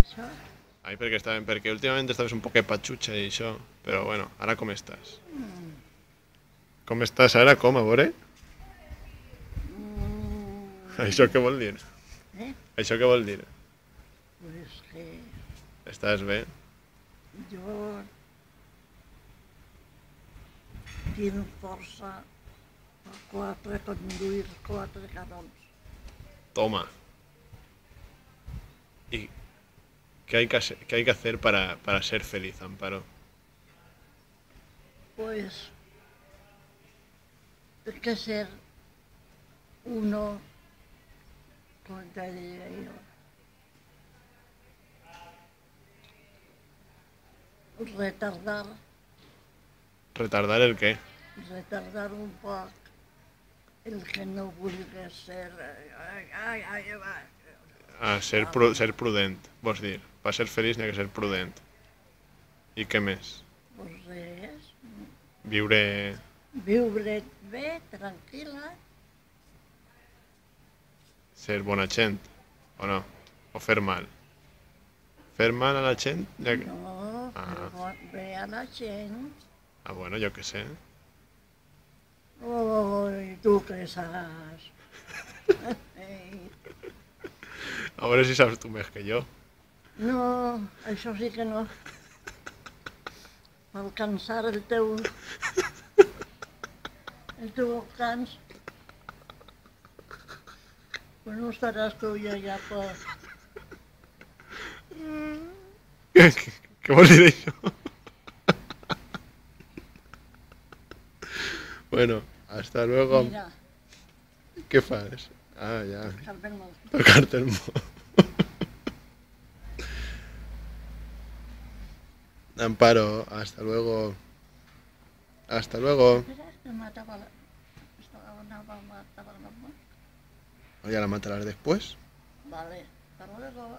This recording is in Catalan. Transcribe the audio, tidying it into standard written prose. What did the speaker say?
Això? Ai, perquè últimament estaves un poquet patxutxa i això. Però bueno, ara com estàs? Com estàs ara? Com, a veure? Això què vol dir? Eh? Això què vol dir? Pues que Estàs bé? jo tinc força per conduir 4 canons. Toma. ¿Y qué hay que hacer para ser feliz, Amparo? Pues hay que ser uno, como te diría yo, ¿Retardar el qué? retardar un poc el que no vulgui ser... Ser prudent, vols dir. Per ser feliç n'hi ha que ser prudent. I què més? Pues res, Viure... viure bé, tranquil·la. Ser bona gent, o no? O fer mal? Fer mal a la gent? No, Ah, bé a la gent. ah, bueno, jo què sé. Oi, tu què saps? Ei, A veure si saps tu més que jo. no, això sí que no. Per cansar el teu cans, pues no estaràs tu ja per... Què vol dir això? Bueno, hasta luego. Mira, ¿Qué fas? Ah, ya. Carmen, Tocarte el mo. Amparo, hasta luego. Hasta luego. mira, que matava la... Anava a matar la mort. ¿O ya la matarás después? Vale, hasta luego.